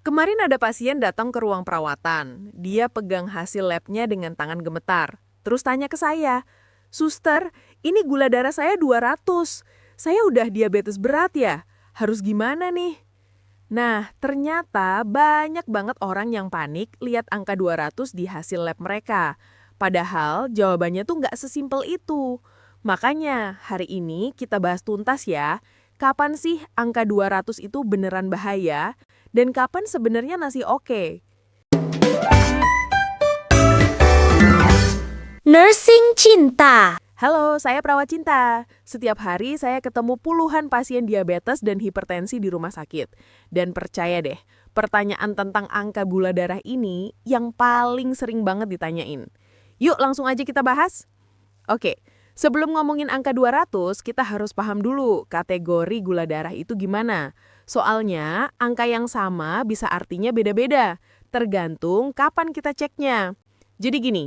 Kemarin ada pasien datang ke ruang perawatan. Dia pegang hasil labnya dengan tangan gemetar. Terus tanya ke saya, "Suster, ini gula darah saya 200. Saya udah diabetes berat ya? Harus gimana nih?" Nah, ternyata banyak banget orang yang panik lihat angka 200 di hasil lab mereka. Padahal jawabannya tuh nggak sesimpel itu. Makanya hari ini kita bahas tuntas ya, kapan sih angka 200 itu beneran bahaya dan kapan sebenarnya masih oke. Nursing Cinta. Halo, saya perawat cinta. Setiap hari saya ketemu puluhan pasien diabetes dan hipertensi di rumah sakit. Dan percaya deh, pertanyaan tentang angka gula darah ini yang paling sering banget ditanyain. Yuk langsung aja kita bahas. Oke, sebelum ngomongin angka 200, kita harus paham dulu kategori gula darah itu gimana. Soalnya, angka yang sama bisa artinya beda-beda, tergantung kapan kita ceknya. Jadi gini,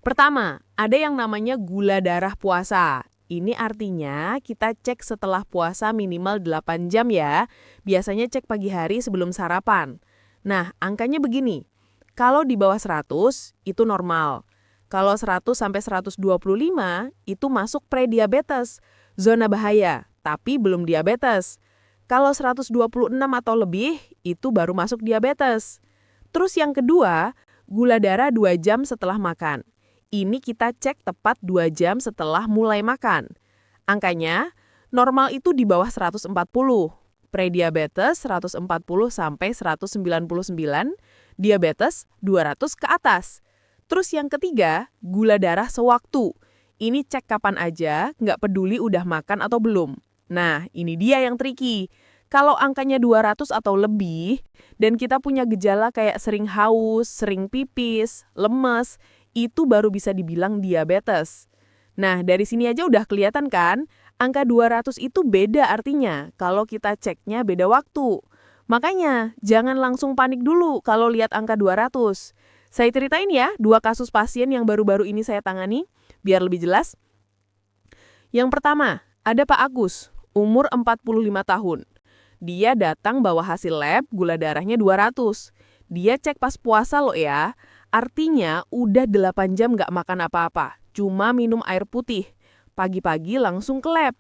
pertama, ada yang namanya gula darah puasa. Ini artinya kita cek setelah puasa minimal 8 jam ya. Biasanya cek pagi hari sebelum sarapan. Nah, angkanya begini. Kalau di bawah 100, itu normal. Kalau 100 sampai 125, itu masuk prediabetes, zona bahaya, tapi belum diabetes. Kalau 126 atau lebih, itu baru masuk diabetes. Terus yang kedua, gula darah 2 jam setelah makan. Ini kita cek tepat 2 jam setelah mulai makan. Angkanya, normal itu di bawah 140. Prediabetes 140 sampai 199, diabetes 200 ke atas. Terus yang ketiga, gula darah sewaktu. Ini cek kapan aja, nggak peduli udah makan atau belum. Nah, ini dia yang tricky. Kalau angkanya 200 atau lebih, dan kita punya gejala kayak sering haus, sering pipis, lemes, itu baru bisa dibilang diabetes. Nah, dari sini aja udah kelihatan kan, angka 200 itu beda artinya kalau kita ceknya beda waktu. Makanya, jangan langsung panik dulu kalau lihat angka 200. Saya ceritain ya, 2 kasus pasien yang baru-baru ini saya tangani, biar lebih jelas. Yang pertama, ada Pak Agus, umur 45 tahun. Dia datang bawa hasil lab, gula darahnya 200. Dia cek pas puasa loh ya. Artinya udah 8 jam nggak makan apa-apa, cuma minum air putih. Pagi-pagi langsung ke lab.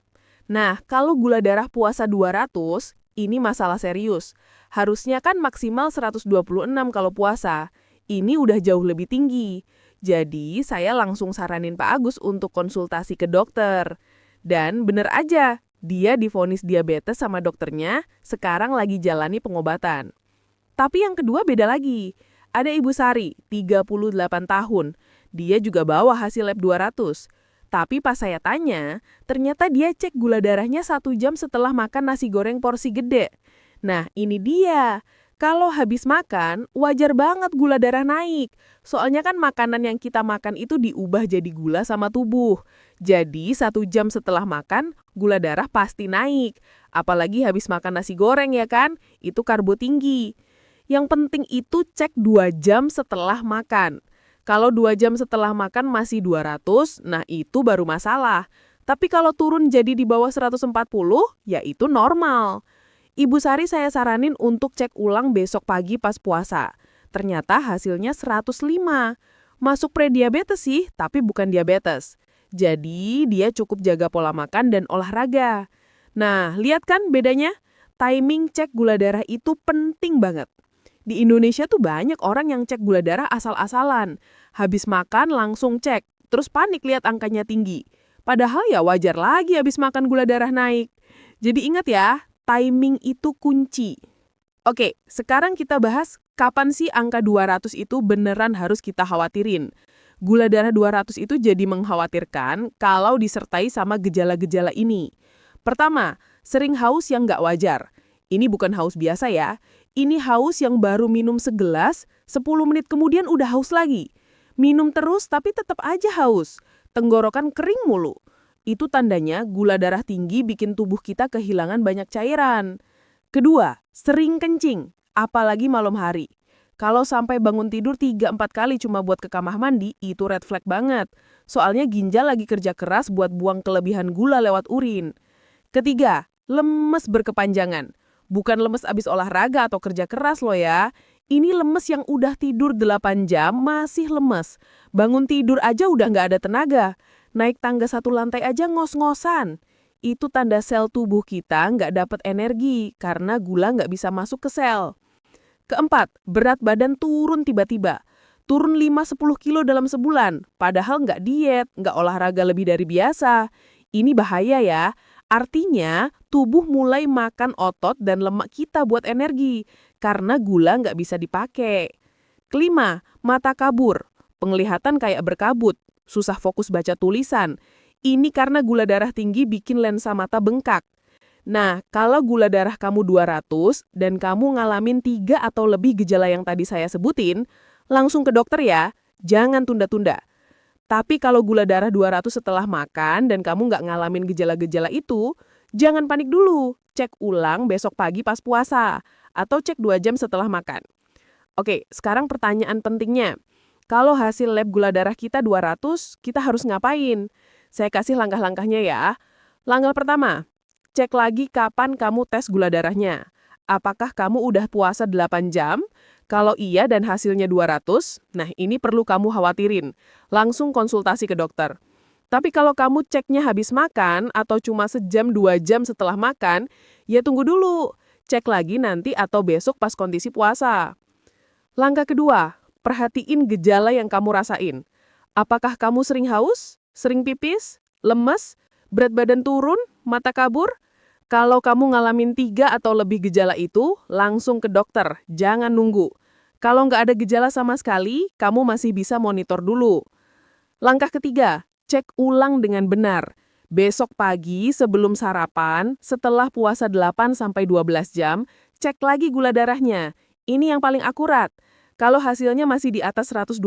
Nah, kalau gula darah puasa 200, ini masalah serius. Harusnya kan maksimal 126 kalau puasa. Ini udah jauh lebih tinggi. Jadi, saya langsung saranin Pak Agus untuk konsultasi ke dokter. Dan bener aja, dia divonis diabetes sama dokternya, sekarang lagi jalani pengobatan. Tapi yang kedua beda lagi. Ada Ibu Sari, 38 tahun. Dia juga bawa hasil lab 200. Tapi pas saya tanya, ternyata dia cek gula darahnya 1 jam setelah makan nasi goreng porsi gede. Nah, ini dia. Kalau habis makan, wajar banget gula darah naik. Soalnya kan makanan yang kita makan itu diubah jadi gula sama tubuh. Jadi 1 jam setelah makan, gula darah pasti naik. Apalagi habis makan nasi goreng ya kan, itu karbo tinggi. Yang penting itu cek 2 jam setelah makan. Kalau 2 jam setelah makan masih 200, nah itu baru masalah. Tapi kalau turun jadi di bawah 140, ya itu normal. Ibu Sari saya saranin untuk cek ulang besok pagi pas puasa. Ternyata hasilnya 105. Masuk prediabetes sih, tapi bukan diabetes. Jadi dia cukup jaga pola makan dan olahraga. Nah, lihat kan bedanya? Timing cek gula darah itu penting banget. Di Indonesia tuh banyak orang yang cek gula darah asal-asalan. Habis makan langsung cek, terus panik lihat angkanya tinggi. Padahal ya wajar lagi habis makan gula darah naik. Jadi ingat ya, timing itu kunci. Oke, sekarang kita bahas kapan sih angka 200 itu beneran harus kita khawatirin. Gula darah 200 itu jadi mengkhawatirkan kalau disertai sama gejala-gejala ini. Pertama, sering haus yang nggak wajar. Ini bukan haus biasa ya. Ini haus yang baru minum segelas, 10 menit kemudian udah haus lagi. Minum terus tapi tetap aja haus. Tenggorokan kering mulu. Itu tandanya gula darah tinggi bikin tubuh kita kehilangan banyak cairan. Kedua, sering kencing, apalagi malam hari. Kalau sampai bangun tidur 3-4 kali cuma buat ke kamar mandi, itu red flag banget. Soalnya ginjal lagi kerja keras buat buang kelebihan gula lewat urin. Ketiga, lemes berkepanjangan. Bukan lemes abis olahraga atau kerja keras loh ya. Ini lemes yang udah tidur 8 jam masih lemes. Bangun tidur aja udah nggak ada tenaga. Naik tangga 1 lantai aja ngos-ngosan. Itu tanda sel tubuh kita nggak dapat energi karena gula nggak bisa masuk ke sel. Keempat, berat badan turun tiba-tiba. Turun 5-10 kilo dalam sebulan. Padahal nggak diet, nggak olahraga lebih dari biasa. Ini bahaya ya. Artinya, tubuh mulai makan otot dan lemak kita buat energi, karena gula nggak bisa dipakai. Kelima, mata kabur. Penglihatan kayak berkabut, susah fokus baca tulisan. Ini karena gula darah tinggi bikin lensa mata bengkak. Nah, kalau gula darah kamu 200 dan kamu ngalamin 3 atau lebih gejala yang tadi saya sebutin, langsung ke dokter ya, jangan tunda-tunda. Tapi kalau gula darah 200 setelah makan dan kamu nggak ngalamin gejala-gejala itu, jangan panik dulu. Cek ulang besok pagi pas puasa, atau cek 2 jam setelah makan. Oke, sekarang pertanyaan pentingnya. Kalau hasil lab gula darah kita 200, kita harus ngapain? Saya kasih langkah-langkahnya ya. Langkah pertama, cek lagi kapan kamu tes gula darahnya. Apakah kamu udah puasa 8 jam? Kalau iya dan hasilnya 200, nah ini perlu kamu khawatirin. Langsung konsultasi ke dokter. Tapi kalau kamu ceknya habis makan atau cuma sejam 2 jam setelah makan, ya tunggu dulu. Cek lagi nanti atau besok pas kondisi puasa. Langkah kedua, perhatiin gejala yang kamu rasain. Apakah kamu sering haus, sering pipis, lemes, berat badan turun, mata kabur? Kalau kamu ngalamin 3 atau lebih gejala itu, langsung ke dokter, jangan nunggu. Kalau nggak ada gejala sama sekali, kamu masih bisa monitor dulu. Langkah ketiga, cek ulang dengan benar. Besok pagi sebelum sarapan, setelah puasa 8-12 jam, cek lagi gula darahnya. Ini yang paling akurat. Kalau hasilnya masih di atas 126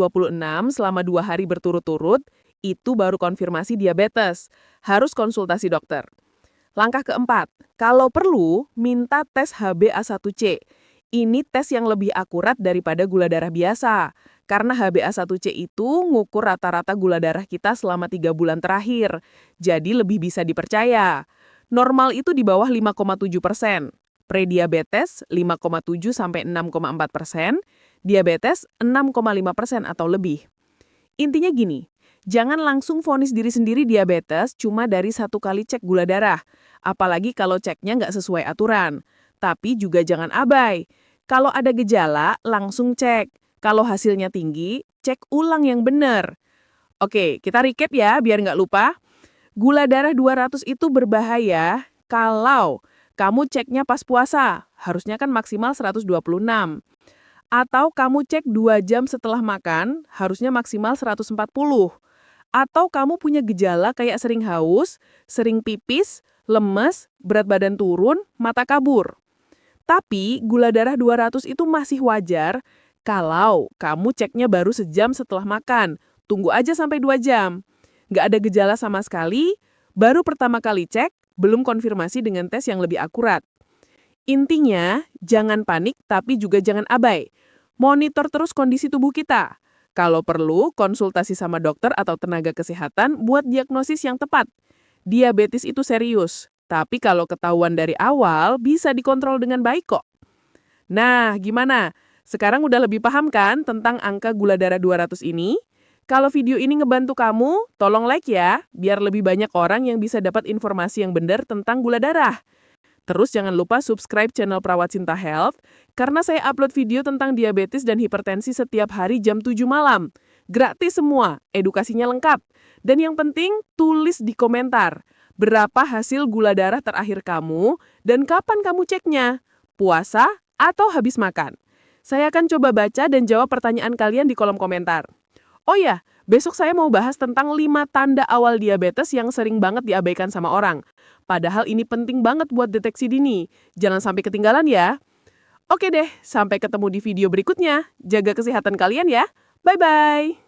selama 2 hari berturut-turut, itu baru konfirmasi diabetes. Harus konsultasi dokter. Langkah keempat, kalau perlu, minta tes HbA1c. Ini tes yang lebih akurat daripada gula darah biasa. Karena HbA1c itu ngukur rata-rata gula darah kita selama 3 bulan terakhir. Jadi lebih bisa dipercaya. Normal itu di bawah 5,7%. Prediabetes 5,7-6,4%. Diabetes 6,5% atau lebih. Intinya gini, jangan langsung vonis diri sendiri diabetes cuma dari 1 kali cek gula darah. Apalagi kalau ceknya nggak sesuai aturan. Tapi juga jangan abai. Kalau ada gejala, langsung cek. Kalau hasilnya tinggi, cek ulang yang benar. Oke, kita recap ya biar nggak lupa. Gula darah 200 itu berbahaya kalau kamu ceknya pas puasa. Harusnya kan maksimal 126. Atau kamu cek 2 jam setelah makan, harusnya maksimal 140. Atau kamu punya gejala kayak sering haus, sering pipis, lemes, berat badan turun, mata kabur. Tapi gula darah 200 itu masih wajar kalau kamu ceknya baru sejam setelah makan. Tunggu aja sampai 2 jam. Nggak ada gejala sama sekali, baru pertama kali cek, belum konfirmasi dengan tes yang lebih akurat. Intinya, jangan panik tapi juga jangan abai. Monitor terus kondisi tubuh kita. Kalau perlu, konsultasi sama dokter atau tenaga kesehatan buat diagnosis yang tepat. Diabetes itu serius, tapi kalau ketahuan dari awal, bisa dikontrol dengan baik kok. Nah, gimana? Sekarang udah lebih paham kan tentang angka gula darah 200 ini? Kalau video ini ngebantu kamu, tolong like ya, biar lebih banyak orang yang bisa dapat informasi yang benar tentang gula darah. Terus jangan lupa subscribe channel Perawat Cinta Health, karena saya upload video tentang diabetes dan hipertensi setiap hari jam 7 malam. Gratis semua, edukasinya lengkap. Dan yang penting, tulis di komentar. Berapa hasil gula darah terakhir kamu, dan kapan kamu ceknya? Puasa atau habis makan? Saya akan coba baca dan jawab pertanyaan kalian di kolom komentar. Oh ya, besok saya mau bahas tentang 5 tanda awal diabetes yang sering banget diabaikan sama orang. Padahal ini penting banget buat deteksi dini. Jangan sampai ketinggalan ya. Oke deh, sampai ketemu di video berikutnya. Jaga kesehatan kalian ya. Bye-bye.